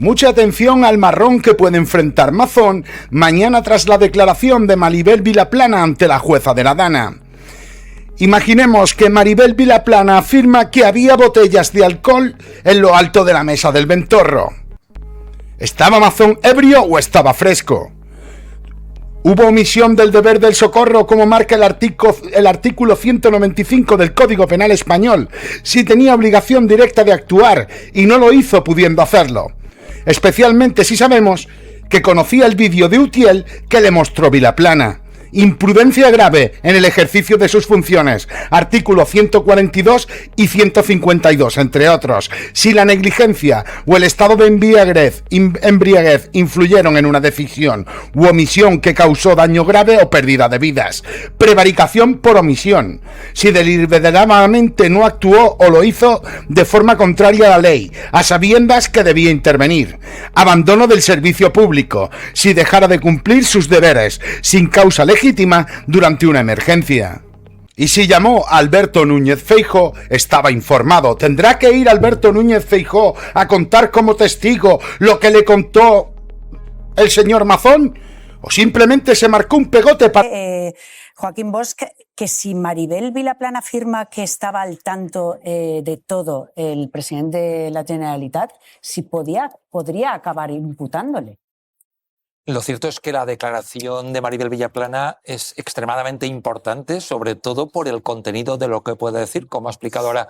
Mucha atención al marrón que puede enfrentar Mazón mañana tras la declaración de Maribel Vilaplana ante la jueza de la Dana. Imaginemos que Maribel Vilaplana afirma que había botellas de alcohol en lo alto de la mesa del Ventorro. ¿Estaba Mazón ebrio o estaba fresco? ¿Hubo omisión del deber del socorro como marca el artículo 195 del Código Penal Español, si tenía obligación directa de actuar y no lo hizo pudiendo hacerlo? Especialmente si sabemos que conocía el vídeo de Utiel que le mostró Vilaplana. Imprudencia grave en el ejercicio de sus funciones, artículo 142 y 152, entre otros. Si la negligencia o el estado de embriaguez influyeron en una decisión u omisión que causó daño grave o pérdida de vidas. Prevaricación por omisión. Si deliberadamente no actuó o lo hizo de forma contraria a la ley, a sabiendas que debía intervenir. Abandono del servicio público. Si dejara de cumplir sus deberes, sin causa legítima durante una emergencia. Y si llamó a Alberto Núñez Feijóo, estaba informado. ¿Tendrá que ir Alberto Núñez Feijóo a contar como testigo lo que le contó el señor Mazón? ¿O simplemente se marcó un pegote para... Joaquín Bosch, que si Maribel Vilaplana afirma que estaba al tanto de todo el presidente de la Generalitat, si podría acabar imputándole. Lo cierto es que la declaración de Maribel Vilaplana es extremadamente importante, sobre todo por el contenido de lo que puede decir, como ha explicado ahora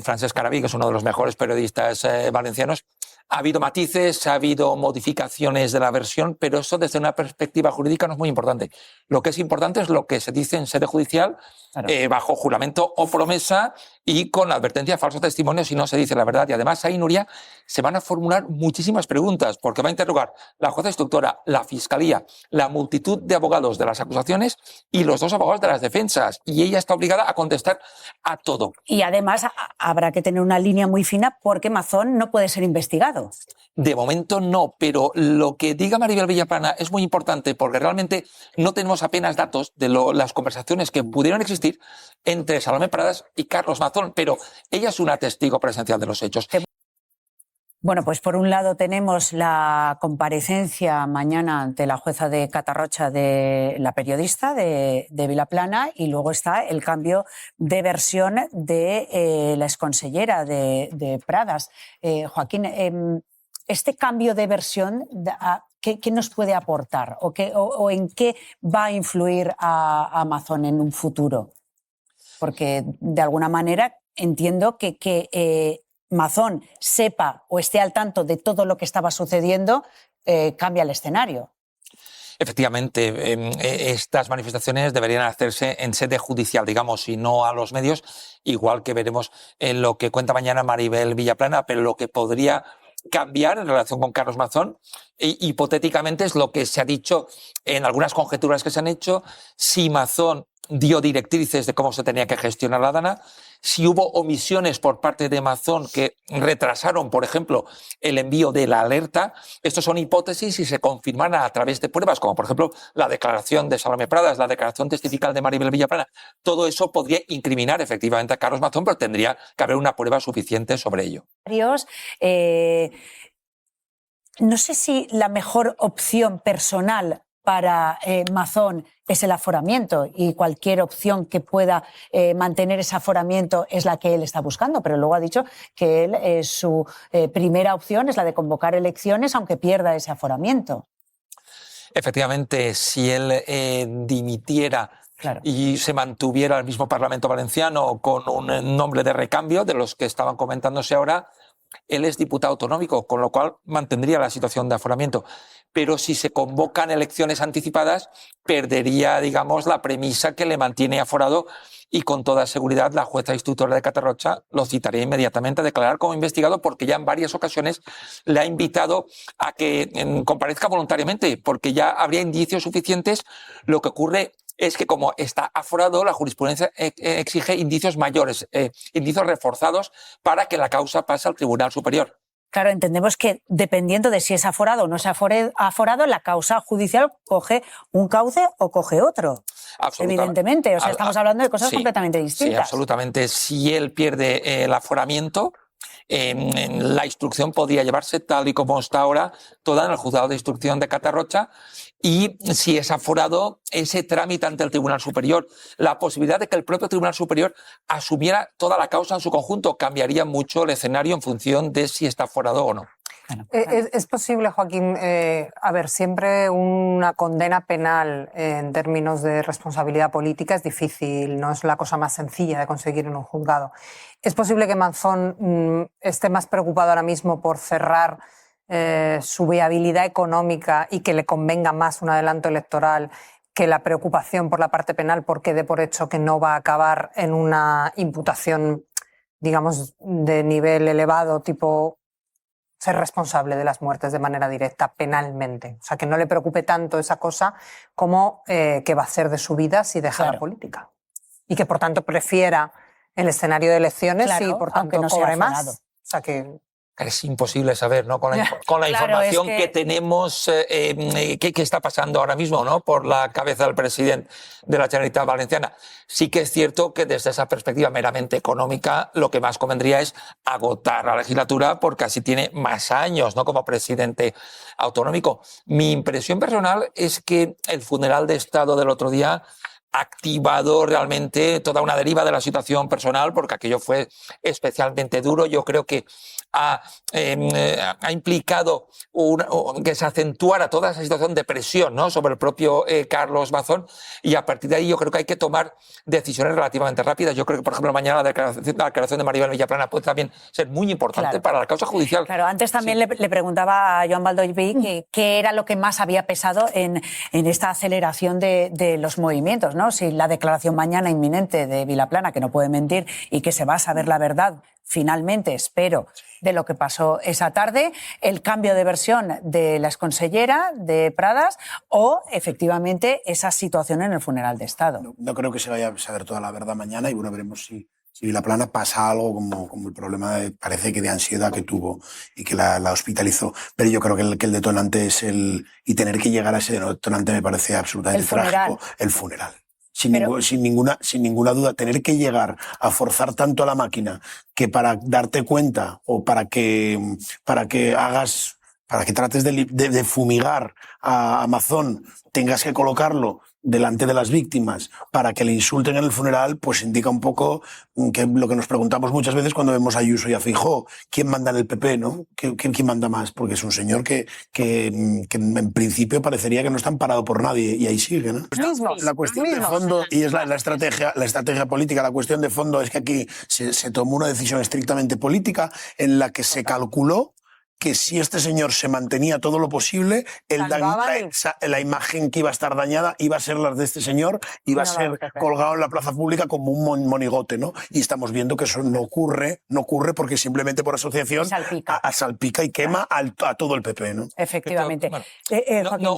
Francesc Caraví, que es uno de los mejores periodistas valencianos. Ha habido matices, ha habido modificaciones de la versión, pero eso desde una perspectiva jurídica no es muy importante. Lo que es importante es lo que se dice en sede judicial, claro, bajo juramento o promesa y con la advertencia de falso testimonio si no se dice la verdad. Y además ahí, Nuria, se van a formular muchísimas preguntas, porque va a interrogar la jueza instructora, la fiscalía, la multitud de abogados de las acusaciones y los dos abogados de las defensas. Y ella está obligada a contestar a todo. Y además habrá que tener una línea muy fina porque Mazón no puede ser investigado. De momento no, pero lo que diga Maribel Vilaplana es muy importante porque realmente no tenemos apenas datos de las conversaciones que pudieron existir entre Salomé Pradas y Carlos Mazón, pero ella es una testigo presencial de los hechos. Bueno, pues por un lado tenemos la comparecencia mañana ante la jueza de Catarrocha de la periodista de Vilaplana y luego está el cambio de versión de la exconsellera de Pradas. Joaquín, este cambio de versión, ¿qué nos puede aportar o en qué va a influir a Mazón en un futuro? Porque de alguna manera entiendo que Mazón sepa o esté al tanto de todo lo que estaba sucediendo, cambia el escenario. Efectivamente, estas manifestaciones deberían hacerse en sede judicial, digamos, y no a los medios, igual que veremos en lo que cuenta mañana Maribel Vilaplana, pero lo que podría cambiar en relación con Carlos Mazón, hipotéticamente es lo que se ha dicho en algunas conjeturas que se han hecho, si Mazón dio directrices de cómo se tenía que gestionar la Dana, si hubo omisiones por parte de Mazón que retrasaron, por ejemplo, el envío de la alerta. Estos son hipótesis y se confirman a través de pruebas, como por ejemplo la declaración de Salomé Pradas, la declaración testifical de Maribel Vilaplana. Todo eso podría incriminar efectivamente a Carlos Mazón, pero tendría que haber una prueba suficiente sobre ello. No sé si la mejor opción personal para Mazón es el aforamiento y cualquier opción que pueda mantener ese aforamiento es la que él está buscando, pero luego ha dicho que él, su primera opción es la de convocar elecciones aunque pierda ese aforamiento. Efectivamente, si él dimitiera, claro, y se mantuviera el mismo Parlamento valenciano con un nombre de recambio de los que estaban comentándose ahora, él es diputado autonómico, con lo cual mantendría la situación de aforamiento. Pero si se convocan elecciones anticipadas, perdería, digamos, la premisa que le mantiene aforado y con toda seguridad la jueza instructora de Catarrocha lo citaría inmediatamente a declarar como investigado porque ya en varias ocasiones le ha invitado a que comparezca voluntariamente porque ya habría indicios suficientes. Lo que ocurre es que como está aforado, la jurisprudencia exige indicios mayores, indicios reforzados para que la causa pase al Tribunal Superior. Claro, entendemos que dependiendo de si es aforado o no es aforado, la causa judicial coge un cauce o coge otro. Evidentemente, o sea, estamos hablando de cosas completamente distintas. Sí, absolutamente. Si él pierde el aforamiento, La instrucción podría llevarse, tal y como está ahora, toda en el juzgado de instrucción de Catarrocha, y si es aforado ese trámite ante el Tribunal Superior, la posibilidad de que el propio Tribunal Superior asumiera toda la causa en su conjunto cambiaría mucho el escenario en función de si está aforado o no. Bueno, ¿Es posible, Joaquín, siempre una condena penal en términos de responsabilidad política es difícil, no es la cosa más sencilla de conseguir en un juzgado? ¿Es posible que Manzón esté más preocupado ahora mismo por cerrar su viabilidad económica y que le convenga más un adelanto electoral que la preocupación por la parte penal, porque dé por hecho que no va a acabar en una imputación, digamos, de nivel elevado, tipo ser responsable de las muertes de manera directa penalmente? O sea, que no le preocupe tanto esa cosa como qué va a hacer de su vida si deja la política. Y que, por tanto, prefiera el escenario de elecciones y, por tanto, no cobre más. O sea, que... Es imposible saber, ¿no? Con la información que tenemos, qué está pasando ahora mismo, ¿no? Por la cabeza del presidente de la Generalitat Valenciana. Sí que es cierto que desde esa perspectiva meramente económica, lo que más convendría es agotar la legislatura, porque así tiene más años, ¿no? Como presidente autonómico. Mi impresión personal es que el funeral de Estado del otro día ha activado realmente toda una deriva de la situación personal, porque aquello fue especialmente duro. Yo creo que ha implicado que se acentuara toda esa situación de presión, ¿no? Sobre el propio Carlos Mazón, y a partir de ahí yo creo que hay que tomar decisiones relativamente rápidas. Yo creo que, por ejemplo, mañana la declaración de Maribel Vilaplana puede también ser muy importante para la causa judicial. Claro, antes también le preguntaba a Joan Baldoví qué era lo que más había pesado en esta aceleración de los movimientos, ¿no? Si la declaración mañana inminente de Vilaplana, que no puede mentir y que se va a saber la verdad finalmente, espero, de lo que pasó esa tarde, el cambio de versión de la exconsellera de Pradas o, efectivamente, esa situación en el funeral de Estado. No creo que se vaya a saber toda la verdad mañana y, bueno, veremos si Vilaplana pasa algo como el problema, parece que de ansiedad que tuvo y que la hospitalizó. Pero yo creo que el detonante es y tener que llegar a ese detonante me parece absolutamente trágico. El funeral. Sin ninguna duda, tener que llegar a forzar tanto a la máquina que para darte cuenta o para que trates de fumigar a Mazón tengas que colocarlo delante de las víctimas para que le insulten en el funeral, pues indica un poco que lo que nos preguntamos muchas veces cuando vemos a Ayuso y a Feijóo: ¿quién manda en el PP, no? ¿Quién manda más? Porque es un señor que en principio parecería que no está amparado por nadie y ahí sigue, ¿no? La cuestión de fondo, y es la estrategia política, la cuestión de fondo es que aquí se tomó una decisión estrictamente política en la que se calculó que si este señor se mantenía todo lo posible, la imagen que iba a estar dañada iba a ser la de este señor, iba a ser colgado en la plaza pública como un monigote, ¿no? Y estamos viendo que eso no ocurre porque simplemente por asociación salpica y quema a todo el PP, ¿no? Efectivamente.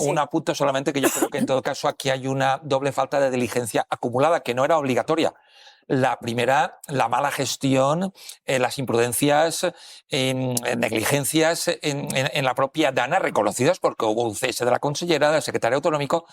Un apunte solamente, que yo creo que en todo caso aquí hay una doble falta de diligencia acumulada que no era obligatoria. La primera, la mala gestión, las imprudencias, negligencias en la propia Dana, reconocidas porque hubo un cese de la consellera, del secretario autonómico,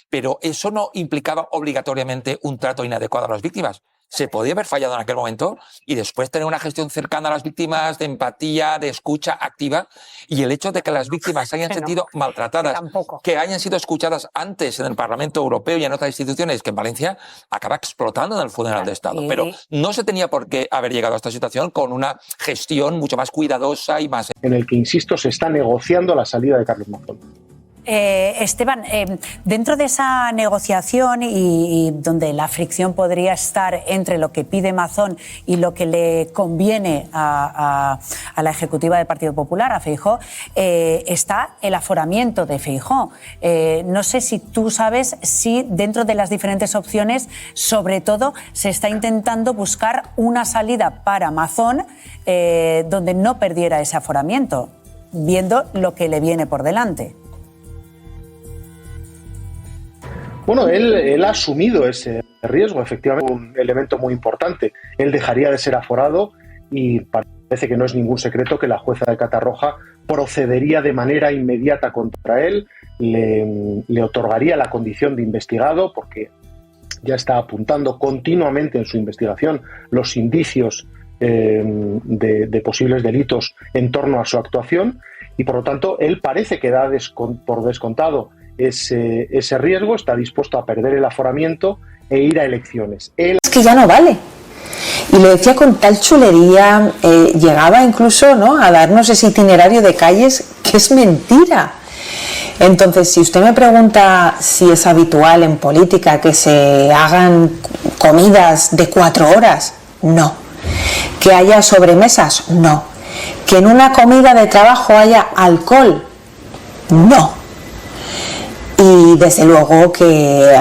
pero eso no implicaba obligatoriamente un trato inadecuado a las víctimas. Se podía haber fallado en aquel momento y después tener una gestión cercana a las víctimas, de empatía, de escucha activa, y el hecho de que las víctimas se hayan sentido maltratadas, que hayan sido escuchadas antes en el Parlamento Europeo y en otras instituciones, que en Valencia acaba explotando en el funeral de Estado. Pero no se tenía por qué haber llegado a esta situación con una gestión mucho más cuidadosa y más... En el que, insisto, se está negociando la salida de Carlos Mazón. Esteban, dentro de esa negociación y donde la fricción podría estar entre lo que pide Mazón y lo que le conviene a la ejecutiva del Partido Popular, a Feijóo, está el aforamiento de Feijóo. No sé si tú sabes si dentro de las diferentes opciones, sobre todo, se está intentando buscar una salida para Mazón donde no perdiera ese aforamiento, viendo lo que le viene por delante. Bueno, él ha asumido ese riesgo, efectivamente, un elemento muy importante. Él dejaría de ser aforado y parece que no es ningún secreto que la jueza de Catarroja procedería de manera inmediata contra él, le otorgaría la condición de investigado, porque ya está apuntando continuamente en su investigación los indicios de posibles delitos en torno a su actuación, y por lo tanto él parece que da por descontado ese riesgo, está dispuesto a perder el aforamiento e ir a elecciones. Es que ya no vale. Y lo decía con tal chulería, llegaba incluso, ¿no?, a darnos ese itinerario de calles que es mentira. Entonces, si usted me pregunta si es habitual en política que se hagan comidas de 4 horas, no. Que haya sobremesas, no. Que en una comida de trabajo haya alcohol, no. Y desde luego que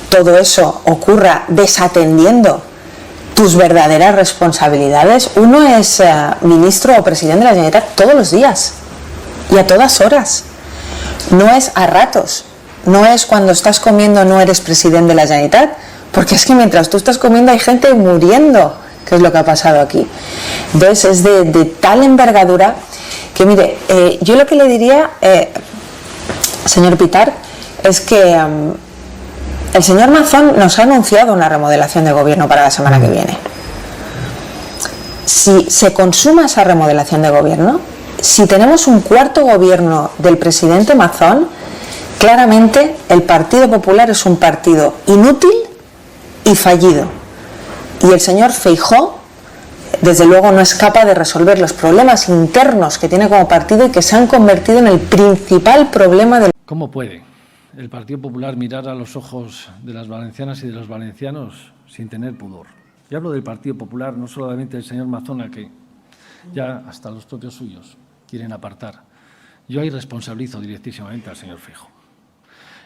todo eso ocurra desatendiendo tus verdaderas responsabilidades. Uno es ministro o presidente de la Generalitat todos los días y a todas horas. No es a ratos, no es cuando estás comiendo no eres presidente de la Generalitat, porque es que mientras tú estás comiendo hay gente muriendo, que es lo que ha pasado aquí. Entonces es de tal envergadura que, mire, yo lo que le diría, señor Pitar, es que el señor Mazón nos ha anunciado una remodelación de gobierno para la semana que viene. Si se consuma esa remodelación de gobierno, si tenemos un cuarto gobierno del presidente Mazón, claramente el Partido Popular es un partido inútil y fallido. Y el señor Feijóo, desde luego, no es capaz de resolver los problemas internos que tiene como partido y que se han convertido en el principal problema del... ¿Cómo puede el Partido Popular mirar a los ojos de las valencianas y de los valencianos sin tener pudor? Y hablo del Partido Popular, no solamente del señor Mazón, a que ya hasta los propios suyos quieren apartar. Yo ahí responsabilizo directísimamente al señor Feijóo.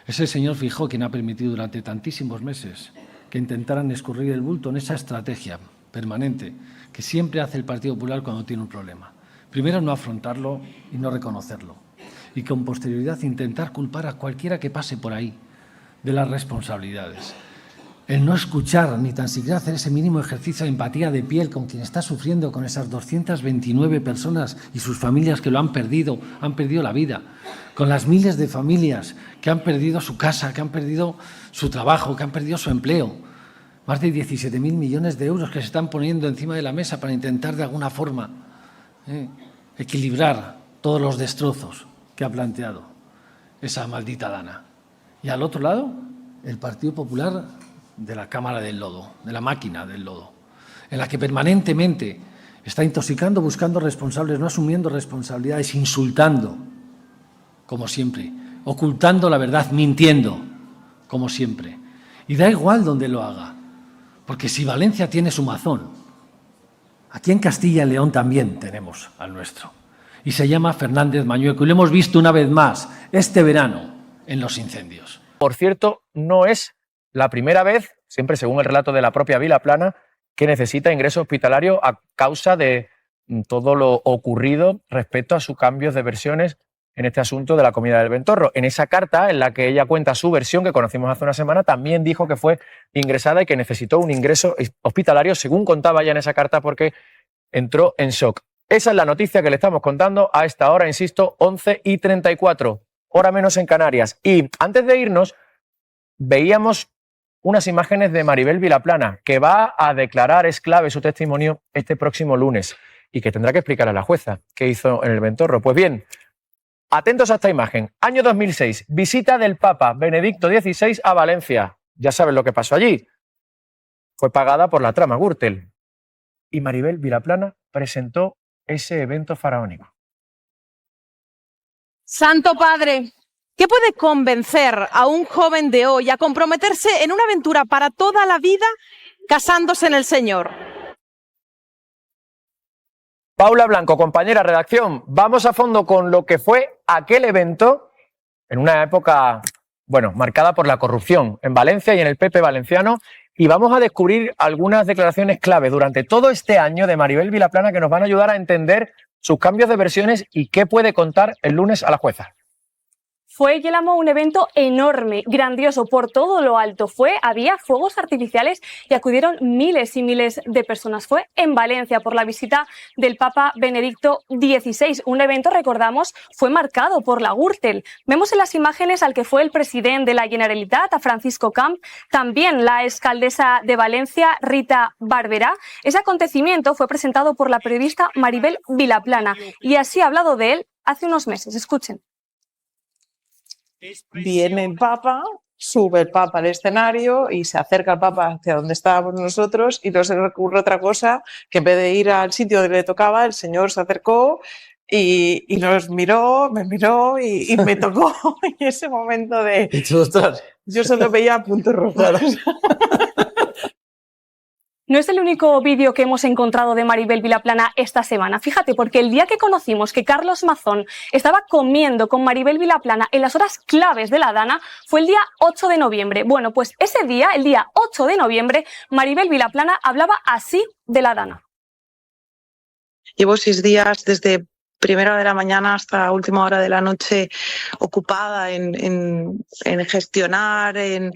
Es el señor Feijóo quien ha permitido durante tantísimos meses que intentaran escurrir el bulto en esa estrategia permanente que siempre hace el Partido Popular cuando tiene un problema. Primero, no afrontarlo y no reconocerlo. Y con posterioridad intentar culpar a cualquiera que pase por ahí de las responsabilidades. El no escuchar ni tan siquiera hacer ese mínimo ejercicio de empatía de piel con quien está sufriendo, con esas 229 personas y sus familias que lo han perdido la vida, con las miles de familias que han perdido su casa, que han perdido su trabajo, que han perdido su empleo. Más de 17.000 millones de euros que se están poniendo encima de la mesa para intentar de alguna forma equilibrar todos los destrozos que ha planteado esa maldita Dana. Y al otro lado, el Partido Popular de la cámara del lodo, de la máquina del lodo, en la que permanentemente está intoxicando, buscando responsables, no asumiendo responsabilidades, insultando, como siempre, ocultando la verdad, mintiendo, como siempre. Y da igual donde lo haga, porque si Valencia tiene su Mazón, aquí en Castilla y León también tenemos al nuestro. Y se llama Fernández Mañueco, y lo hemos visto una vez más este verano en los incendios. Por cierto, no es la primera vez, siempre según el relato de la propia Vilaplana, que necesita ingreso hospitalario a causa de todo lo ocurrido respecto a sus cambios de versiones en este asunto de la comida del Ventorro. En esa carta en la que ella cuenta su versión, que conocimos hace una semana, también dijo que fue ingresada y que necesitó un ingreso hospitalario, según contaba ya en esa carta, porque entró en shock. Esa es la noticia que le estamos contando a esta hora, insisto, 11:34, hora menos en Canarias. Y antes de irnos, veíamos unas imágenes de Maribel Vilaplana, que va a declarar, es clave su testimonio, este próximo lunes, y que tendrá que explicar a la jueza qué hizo en el Ventorro. Pues bien, atentos a esta imagen. Año 2006, visita del Papa Benedicto XVI a Valencia. Ya saben lo que pasó allí. Fue pagada por la trama Gürtel. Y Maribel Vilaplana presentó ese evento faraónico. Santo Padre, ¿qué puede convencer a un joven de hoy a comprometerse en una aventura para toda la vida casándose en el Señor? Paula Blanco, compañera de redacción, vamos a fondo con lo que fue aquel evento en una época, bueno, marcada por la corrupción en Valencia y en el PP valenciano, y vamos a descubrir algunas declaraciones clave durante todo este año de Maribel Vilaplana que nos van a ayudar a entender sus cambios de versiones y qué puede contar el lunes a la jueza. Fue, Yelamo, un evento enorme, grandioso, por todo lo alto. Había fuegos artificiales y acudieron miles y miles de personas. Fue en Valencia por la visita del Papa Benedicto XVI. Un evento, recordamos, fue marcado por la Gürtel. Vemos en las imágenes al que fue el presidente de la Generalitat, a Francisco Camp, también la alcaldesa de Valencia, Rita Barberá. Ese acontecimiento fue presentado por la periodista Maribel Vilaplana y así ha hablado de él hace unos meses. Escuchen. Viene el Papa, sube el Papa al escenario y se acerca el Papa hacia donde estábamos nosotros y no se le ocurre otra cosa que en vez de ir al sitio donde le tocaba, el señor se acercó y nos miró, me miró y me tocó. Y ese momento de... Yo solo veía puntos rojos. No es el único vídeo que hemos encontrado de Maribel Vilaplana esta semana. Fíjate, porque el día que conocimos que Carlos Mazón estaba comiendo con Maribel Vilaplana en las horas claves de la Dana fue el día 8 de noviembre. Bueno, pues ese día, el día 8 de noviembre, Maribel Vilaplana hablaba así de la Dana. Llevo 6 días desde primera hora de la mañana hasta última hora de la noche ocupada en gestionar, en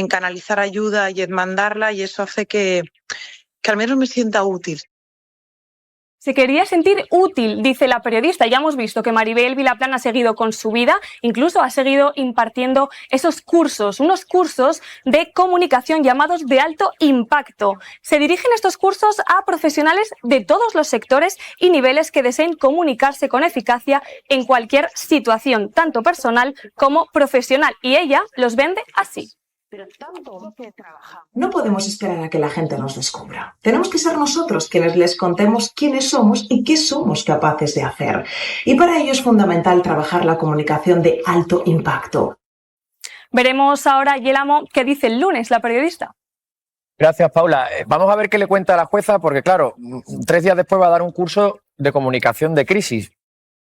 canalizar ayuda y en mandarla, y eso hace que al menos me sienta útil. Se quería sentir útil, dice la periodista. Ya hemos visto que Maribel Vilaplana ha seguido con su vida, incluso ha seguido impartiendo esos cursos, unos cursos de comunicación llamados de alto impacto. Se dirigen estos cursos a profesionales de todos los sectores y niveles que deseen comunicarse con eficacia en cualquier situación, tanto personal como profesional. Y ella los vende así. No podemos esperar a que la gente nos descubra. Tenemos que ser nosotros quienes les contemos quiénes somos y qué somos capaces de hacer. Y para ello es fundamental trabajar la comunicación de alto impacto. Veremos ahora, Yelamo, qué dice el lunes la periodista. Gracias, Paula. Vamos a ver qué le cuenta a la jueza, porque claro, 3 días después va a dar un curso de comunicación de crisis.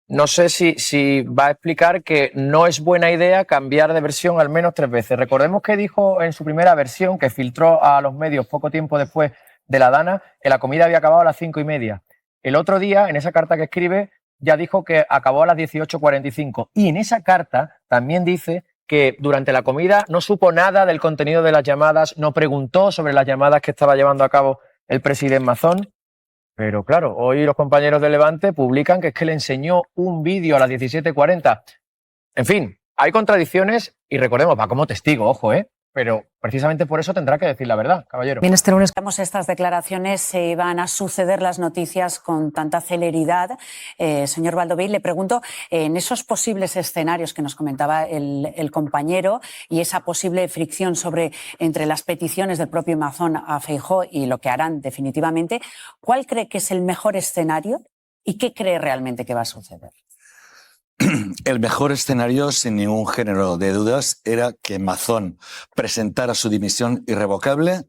No sé si va a explicar que no es buena idea cambiar de versión al menos 3 veces. Recordemos que dijo en su primera versión, que filtró a los medios poco tiempo después de la Dana, que la comida había acabado a las 5:30. El otro día, en esa carta que escribe, ya dijo que acabó a las 18:45. Y en esa carta también dice que durante la comida no supo nada del contenido de las llamadas, no preguntó sobre las llamadas que estaba llevando a cabo el presidente Mazón. Pero claro, hoy los compañeros de Levante publican que es que le enseñó un vídeo a las 17:40. En fin, hay contradicciones y recordemos, va como testigo, ojo, pero precisamente por eso tendrá que decir la verdad, caballero. Bien, este lunes estas declaraciones, se van a suceder las noticias con tanta celeridad. Señor Baldoví, le pregunto, en esos posibles escenarios que nos comentaba el compañero y esa posible fricción entre las peticiones del propio Mazón a Feijóo y lo que harán definitivamente, ¿cuál cree que es el mejor escenario y qué cree realmente que va a suceder? El mejor escenario, sin ningún género de dudas, era que Mazón presentara su dimisión irrevocable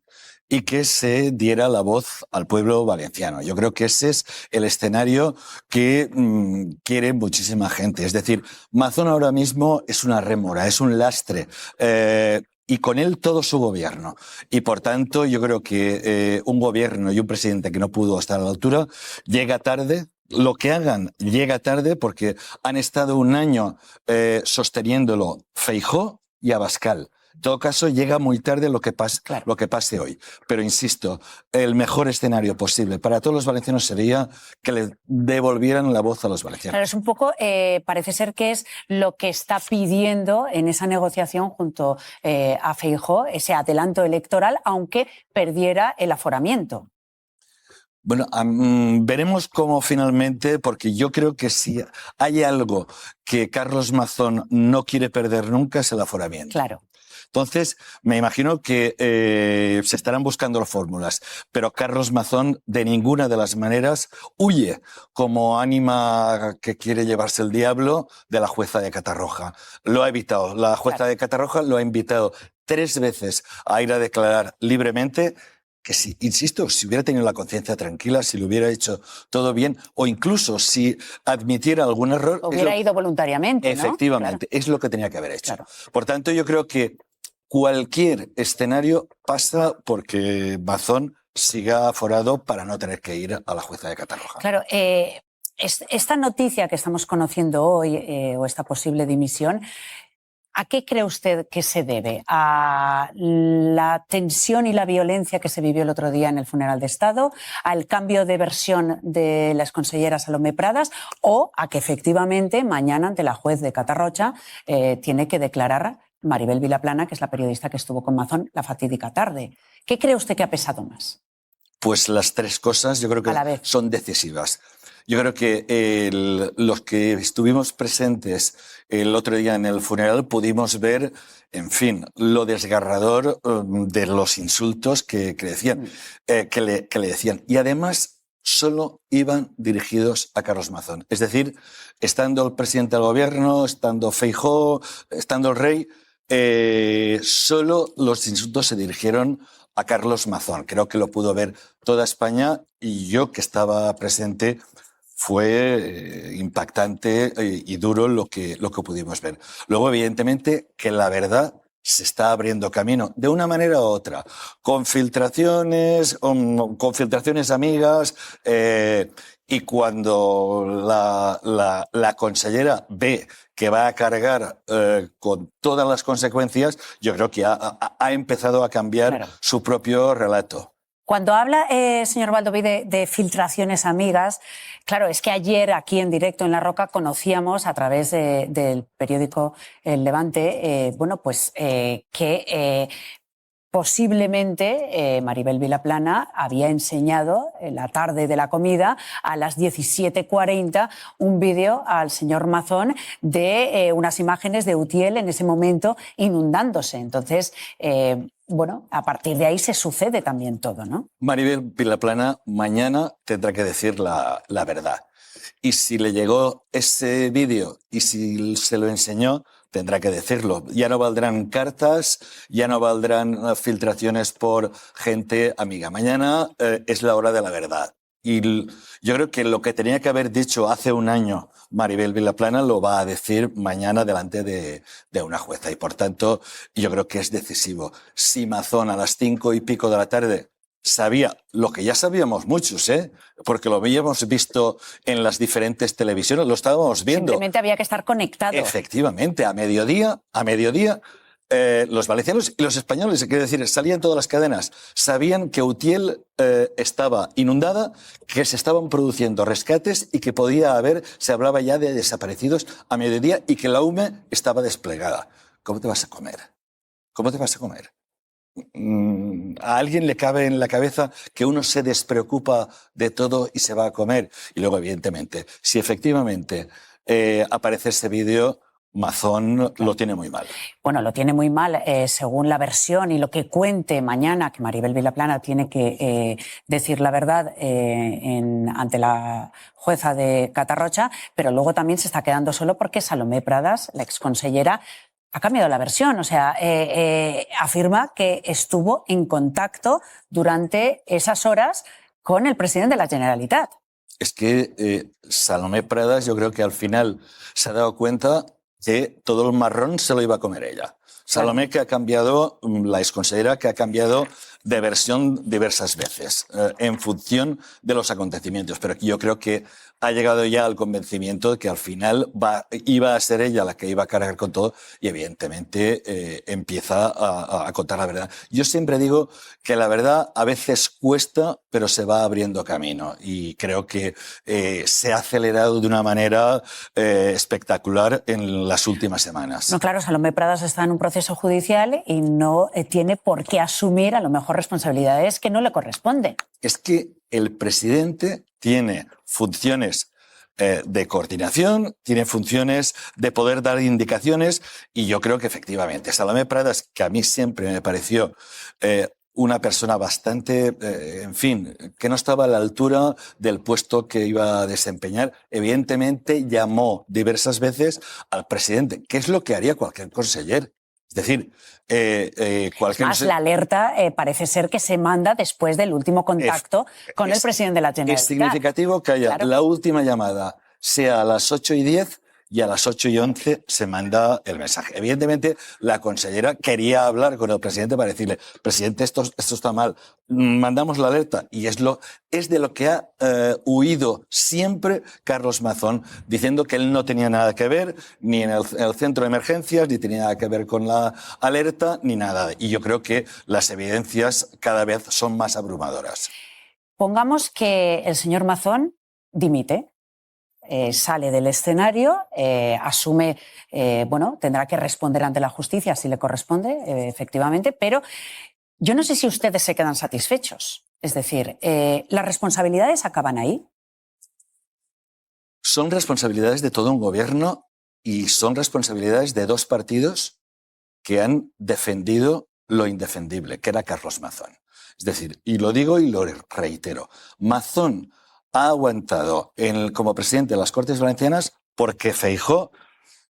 y que se diera la voz al pueblo valenciano. Yo creo que ese es el escenario que quiere muchísima gente. Es decir, Mazón ahora mismo es una rémora, es un lastre. Y con él todo su gobierno. Y por tanto, yo creo que un gobierno y un presidente que no pudo estar a la altura llega tarde. Lo que hagan llega tarde porque han estado un año sosteniéndolo Feijóo y Abascal. En todo caso, llega muy tarde lo que pase hoy. Pero insisto, el mejor escenario posible para todos los valencianos sería que le devolvieran la voz a los valencianos. Claro, es un poco, parece ser que es lo que está pidiendo en esa negociación junto a Feijóo, ese adelanto electoral, aunque perdiera el aforamiento. Bueno, veremos cómo finalmente, porque yo creo que si hay algo que Carlos Mazón no quiere perder nunca es el aforamiento. Claro. Entonces, me imagino que se estarán buscando las fórmulas, pero Carlos Mazón de ninguna de las maneras huye como ánima que quiere llevarse el diablo de la jueza de Catarroja. Lo ha evitado. La jueza de Catarroja lo ha invitado 3 veces a ir a declarar libremente. Que si, insisto, si hubiera tenido la conciencia tranquila, si lo hubiera hecho todo bien, o incluso si admitiera algún error... Hubiera ido voluntariamente, ¿no? Efectivamente, claro. Es lo que tenía que haber hecho. Claro. Por tanto, yo creo que cualquier escenario pasa porque Mazón siga aforado para no tener que ir a la jueza de Catarroja. Claro, esta noticia que estamos conociendo hoy, o esta posible dimisión, ¿A qué cree usted que se debe? ¿A la tensión y la violencia que se vivió el otro día en el funeral de Estado? ¿Al cambio de versión de la exconsellera Salomé Pradas? ¿O a que efectivamente mañana ante la juez de Catarrocha tiene que declarar Maribel Vilaplana, que es la periodista que estuvo con Mazón la fatídica tarde? ¿Qué cree usted que ha pesado más? Pues las tres cosas yo creo que son decisivas. Yo creo que los que estuvimos presentes el otro día en el funeral pudimos ver, en fin, lo desgarrador de los insultos que decían, que le decían. Y además solo iban dirigidos a Carlos Mazón. Es decir, estando el presidente del gobierno, estando Feijóo, estando el rey, solo los insultos se dirigieron a Carlos Mazón. Creo que lo pudo ver toda España y yo, que estaba presente, fue impactante y duro lo que pudimos ver. Luego, evidentemente, que la verdad se está abriendo camino de una manera u otra, con filtraciones amigas, y cuando la consellera ve que va a cargar con todas las consecuencias, yo creo que ha empezado a cambiar su propio relato. Cuando habla, señor Baldoví, de filtraciones amigas, claro, es que ayer aquí en directo en La Roca conocíamos a través del periódico El Levante, que posiblemente Maribel Vilaplana había enseñado en la tarde de la comida a las 17:40 un vídeo al señor Mazón de unas imágenes de Utiel en ese momento inundándose. Entonces, a partir de ahí se sucede también todo, ¿no? Maribel Vilaplana mañana tendrá que decir la verdad. Y si le llegó ese vídeo y si se lo enseñó, tendrá que decirlo. Ya no valdrán cartas, ya no valdrán filtraciones por gente amiga. Mañana es la hora de la verdad. Y yo creo que lo que tenía que haber dicho hace un año Maribel Vilaplana lo va a decir mañana delante de una jueza. Y por tanto, yo creo que es decisivo. Si Mazón a las 5:00 de la tarde sabía lo que ya sabíamos muchos, porque lo habíamos visto en las diferentes televisiones, lo estábamos viendo. Simplemente había que estar conectado. Efectivamente, a mediodía, los valencianos y los españoles, quiero decir, salían todas las cadenas, sabían que Utiel estaba inundada, que se estaban produciendo rescates y que se hablaba ya de desaparecidos a mediodía y que la UME estaba desplegada. ¿Cómo te vas a comer? ¿Cómo te vas a comer? A alguien le cabe en la cabeza que uno se despreocupa de todo y se va a comer. Y luego, evidentemente, si efectivamente aparece ese vídeo, Mazón lo tiene muy mal. Bueno, lo tiene muy mal según la versión y lo que cuente mañana, que Maribel Vilaplana tiene que decir la verdad ante la jueza de Catarrocha, pero luego también se está quedando solo porque Salomé Pradas, la exconsellera, ha cambiado la versión, o sea, afirma que estuvo en contacto durante esas horas con el presidente de la Generalitat. Es que Salomé Pradas yo creo que al final se ha dado cuenta que todo el marrón se lo iba a comer ella. Salomé, que ha cambiado, la exconsellera, que ha cambiado de versión diversas veces en función de los acontecimientos, pero yo creo que ha llegado ya al convencimiento de que al final iba a ser ella la que iba a cargar con todo y evidentemente empieza a contar la verdad. Yo siempre digo que la verdad a veces cuesta, pero se va abriendo camino y creo que se ha acelerado de una manera espectacular en las últimas semanas. No, claro, Salomé Pradas está en un proceso judicial y no tiene por qué asumir a lo mejor responsabilidades que no le corresponden. Es que el presidente tiene funciones de coordinación, tiene funciones de poder dar indicaciones y yo creo que efectivamente Salomé Pradas, que a mí siempre me pareció una persona bastante, que no estaba a la altura del puesto que iba a desempeñar, evidentemente llamó diversas veces al presidente, que es lo que haría cualquier conseller. Es decir, la alerta parece ser que se manda después del último contacto con el presidente de la Generalitat. Es significativo que haya la última llamada sea a las 8:10 y a las 8:11 se manda el mensaje. Evidentemente, la consellera quería hablar con el presidente para decirle, presidente, esto está mal, mandamos la alerta. Y es de lo que ha huido siempre Carlos Mazón, diciendo que él no tenía nada que ver, ni en el centro de emergencias, ni tenía nada que ver con la alerta, ni nada. Y yo creo que las evidencias cada vez son más abrumadoras. Pongamos que el señor Mazón dimite. Sale del escenario, asume, tendrá que responder ante la justicia si le corresponde, efectivamente, pero yo no sé si ustedes se quedan satisfechos. Es decir, ¿las responsabilidades acaban ahí? Son responsabilidades de todo un gobierno y son responsabilidades de dos partidos que han defendido lo indefendible, que era Carlos Mazón. Es decir, y lo digo y lo reitero, Mazón ha aguantado como presidente de las Cortes Valencianas porque Feijóo,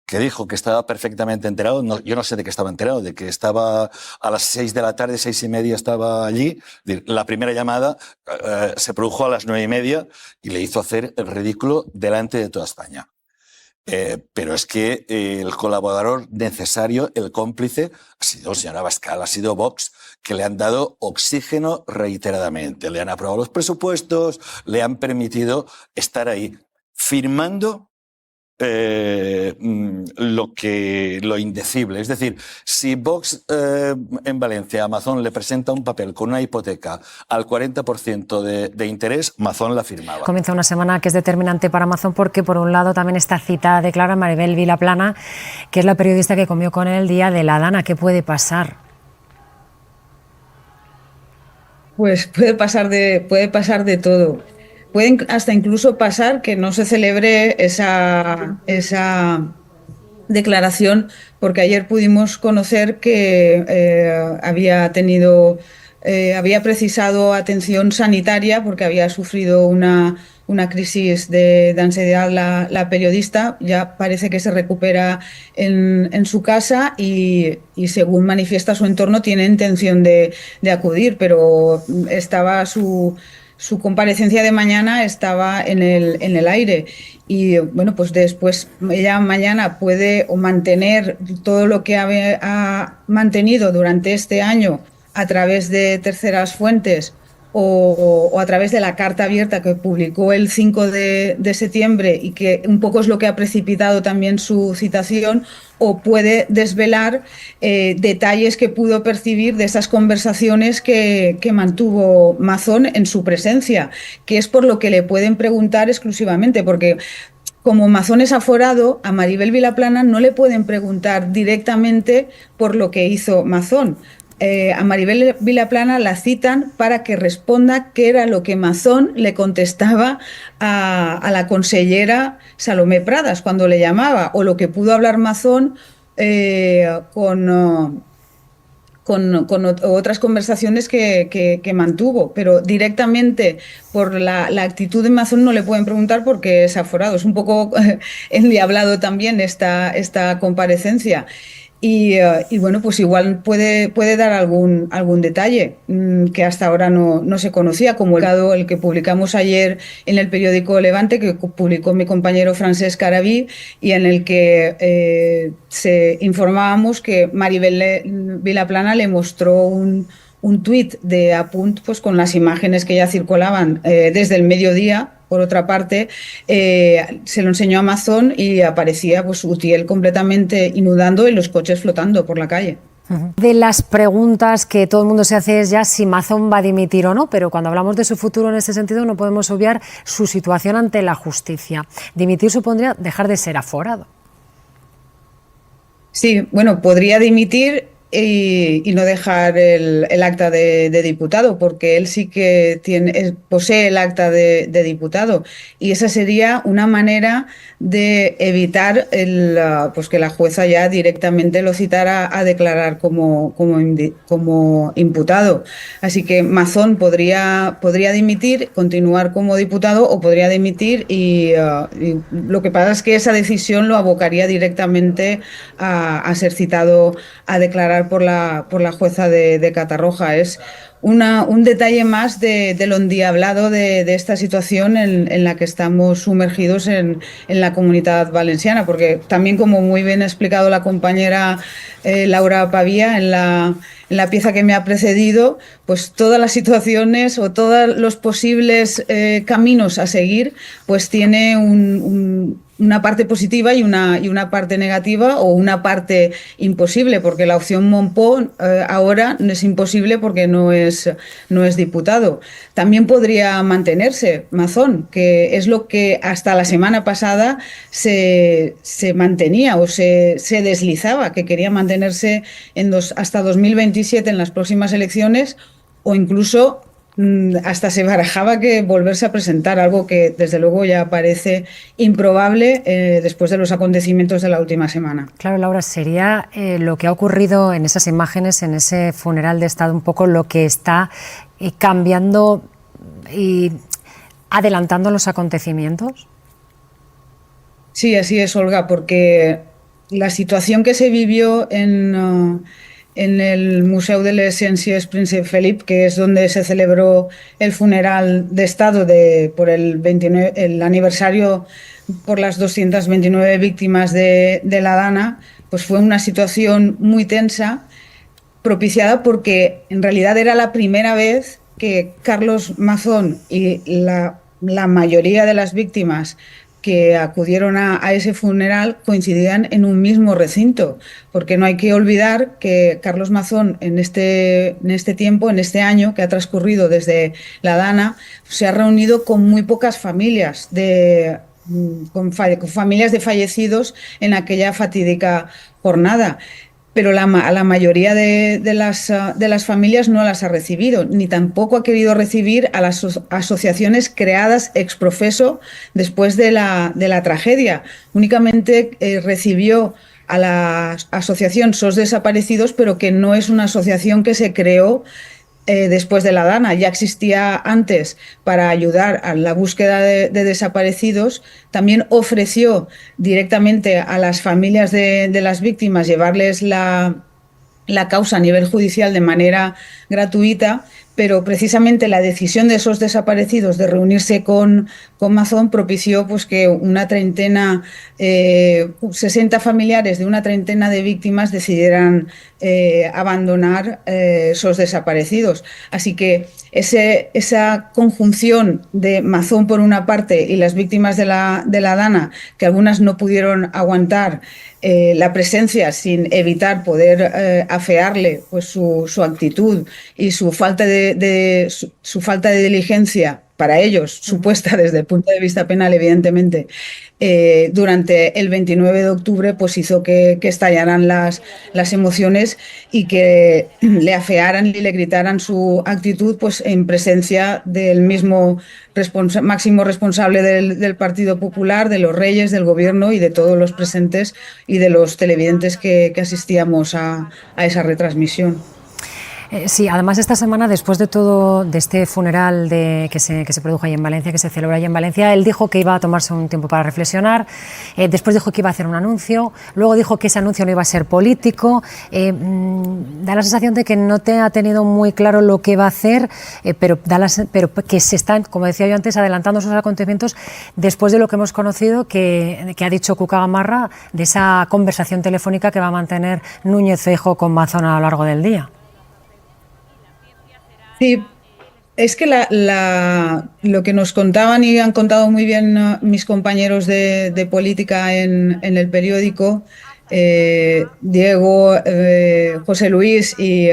que dijo que estaba perfectamente enterado, yo no sé de qué estaba enterado, de que estaba a las 6 de la tarde, 6:30 estaba allí. La primera llamada se produjo a las 9:30 y le hizo hacer el ridículo delante de toda España. Pero es que el colaborador necesario, el cómplice, ha sido el señor Abascal, ha sido Vox, que le han dado oxígeno reiteradamente. Le han aprobado los presupuestos, le han permitido estar ahí firmando lo indecible. Es decir, si Vox en Valencia a Mazón le presenta un papel con una hipoteca al 40% de interés, Mazón la firmaba. Comienza una semana que es determinante para Mazón porque, por un lado, también está citada, declara Maribel Vilaplana, que es la periodista que comió con él el día de la Dana. ¿Qué puede pasar? Pues puede pasar de todo. Pueden hasta incluso pasar que no se celebre esa declaración, porque ayer pudimos conocer que había precisado atención sanitaria porque había sufrido una crisis de ansiedad la periodista. Ya parece que se recupera en su casa y según manifiesta su entorno tiene intención de acudir, pero estaba su comparecencia de mañana estaba en el aire y bueno, pues después ella mañana puede mantener todo lo que ha mantenido durante este año a través de terceras fuentes o a través de la carta abierta que publicó el 5 de septiembre y que un poco es lo que ha precipitado también su citación, o puede desvelar detalles que pudo percibir de esas conversaciones que mantuvo Mazón en su presencia, que es por lo que le pueden preguntar exclusivamente, porque como Mazón es aforado, a Maribel Vilaplana no le pueden preguntar directamente por lo que hizo Mazón. A Maribel Vilaplana la citan para que responda qué era lo que Mazón le contestaba a la consellera Salomé Pradas cuando le llamaba, o lo que pudo hablar Mazón con otras conversaciones que mantuvo, pero directamente por la actitud de Mazón no le pueden preguntar porque es aforado. Es un poco endiablado también esta comparecencia. Y bueno, pues igual puede dar algún detalle que hasta ahora no se conocía, como el que publicamos ayer en el periódico Levante, que publicó mi compañero Francesc Arabí, y en el que se informábamos que Maribel Vilaplana le mostró un tuit de Apunt, pues con las imágenes que ya circulaban desde el mediodía. Por otra parte, se lo enseñó a Mazón y aparecía pues Utiel completamente inundando y los coches flotando por la calle. De las preguntas que todo el mundo se hace es ya si Mazón va a dimitir o no, pero cuando hablamos de su futuro en este sentido no podemos obviar su situación ante la justicia. Dimitir supondría dejar de ser aforado. Sí, bueno, podría dimitir y no dejar el acta de diputado, porque él sí que posee el acta de diputado, y esa sería una manera de evitar pues que la jueza ya directamente lo citara a declarar como imputado. Así que Mazón podría dimitir, continuar como diputado, o podría dimitir y lo que pasa es que esa decisión lo abocaría directamente a ser citado a declarar Popular por la jueza de Catarroja. Es un detalle más de lo endiablado de esta situación en la que estamos sumergidos en la Comunidad Valenciana, porque también, como muy bien ha explicado la compañera Laura Pavía en la pieza que me ha precedido, pues todas las situaciones o todos los posibles caminos a seguir pues tiene una parte positiva y una parte negativa, o una parte imposible, porque la opción Monpó ahora no es imposible porque no es diputado. También podría mantenerse Mazón, que es lo que hasta la semana pasada se mantenía o se deslizaba, que quería mantenerse hasta 2027 en las próximas elecciones, o incluso hasta se barajaba que volverse a presentar, algo que desde luego ya parece improbable después de los acontecimientos de la última semana. Claro, Laura, sería lo que ha ocurrido en esas imágenes, en ese funeral de Estado, un poco lo que está cambiando y adelantando los acontecimientos. Sí, así es, Olga, porque la situación que se vivió en el Museu de les Ciències Príncep Felip, que es donde se celebró el funeral de Estado por el aniversario por las 229 víctimas de la Dana, pues fue una situación muy tensa, propiciada porque en realidad era la primera vez que Carlos Mazón y la mayoría de las víctimas que acudieron a ese funeral coincidían en un mismo recinto, porque no hay que olvidar que Carlos Mazón en este tiempo, en este año que ha transcurrido desde la Dana, se ha reunido con muy pocas familias con familias de fallecidos en aquella fatídica jornada. Pero a la mayoría de las familias no las ha recibido, ni tampoco ha querido recibir a las asociaciones creadas ex profeso después de la tragedia. Únicamente recibió a la asociación SOS Desaparecidos, pero que no es una asociación que se creó después de la Dana. Ya existía antes para ayudar a la búsqueda de desaparecidos. También ofreció directamente a las familias de las víctimas llevarles la causa a nivel judicial de manera gratuita, pero precisamente la decisión de esos desaparecidos de reunirse con Mazón propició pues que una treintena, 60 familiares de una treintena de víctimas decidieran abandonar esos desaparecidos. Así que esa conjunción de Mazón por una parte y las víctimas de la Dana, que algunas no pudieron aguantar la presencia sin evitar poder afearle pues su actitud y su falta de diligencia para ellos, supuesta desde el punto de vista penal, evidentemente, durante el 29 de octubre, pues hizo que estallaran las emociones y que le afearan y le gritaran su actitud pues en presencia del mismo máximo responsable del Partido Popular, de los Reyes, del Gobierno y de todos los presentes y de los televidentes que asistíamos a esa retransmisión. Sí, además esta semana, después de todo, de este funeral que se produjo ahí en Valencia, que se celebra ahí en Valencia, él dijo que iba a tomarse un tiempo para reflexionar, después dijo que iba a hacer un anuncio, luego dijo que ese anuncio no iba a ser político. Da la sensación de que no te ha tenido muy claro lo que va a hacer, pero que se están, como decía yo antes, adelantando esos acontecimientos después de lo que hemos conocido que ha dicho Cuca Gamarra, de esa conversación telefónica que va a mantener Núñez Feijóo con Mazón a lo largo del día. Sí, es que lo que nos contaban y han contado muy bien mis compañeros de política en el periódico, Diego, José Luis y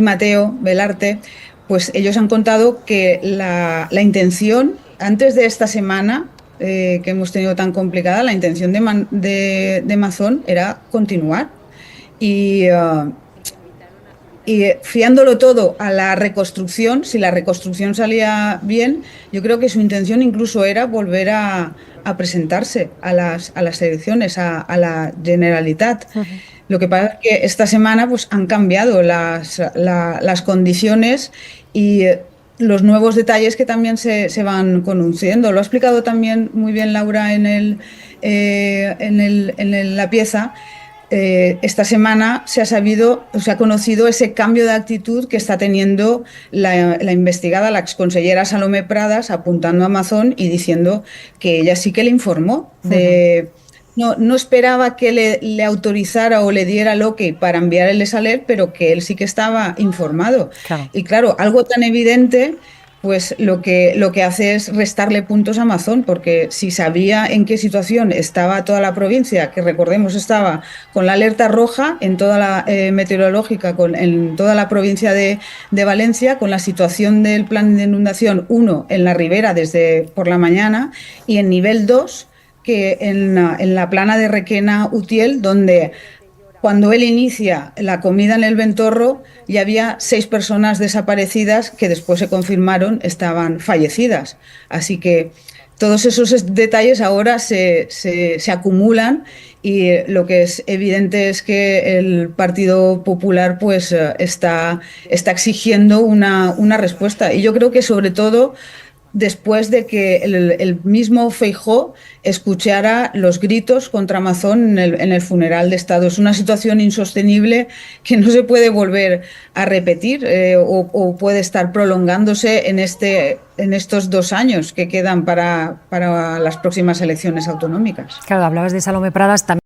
Mateo Velarte, pues ellos han contado que la intención, antes de esta semana que hemos tenido tan complicada, la intención de Mazón era continuar y fiándolo todo a la reconstrucción. Si la reconstrucción salía bien, yo creo que su intención incluso era volver a presentarse a las elecciones, a la Generalitat. Lo que pasa es que esta semana pues, han cambiado las condiciones y los nuevos detalles que también se van conociendo. Lo ha explicado también muy bien Laura en la pieza. esta semana se ha conocido ese cambio de actitud que está teniendo la investigada, la exconsellera Salomé Pradas, apuntando a Amazon y diciendo que ella sí que le informó. No esperaba que le autorizara o le diera el ok para enviar el desaler, pero que él sí que estaba informado. Claro. Y claro, algo tan evidente, pues lo que hace es restarle puntos a Amazon, porque si sabía en qué situación estaba toda la provincia, que recordemos estaba con la alerta roja en toda la meteorológica, en toda la provincia de Valencia, con la situación del plan de inundación 1 en la ribera desde por la mañana y en nivel 2, que en la plana de Requena-Utiel, donde cuando él inicia la comida en el Ventorro ya había 6 personas desaparecidas que después se confirmaron estaban fallecidas. Así que todos esos detalles ahora se acumulan y lo que es evidente es que el Partido Popular pues está exigiendo una respuesta. Y yo creo que sobre todo después de que el mismo Feijóo escuchara los gritos contra Amazon en el funeral de Estado. Es una situación insostenible que no se puede volver a repetir o puede estar prolongándose en estos 2 años que quedan para las próximas elecciones autonómicas. Claro, hablabas de Salomé Pradas también.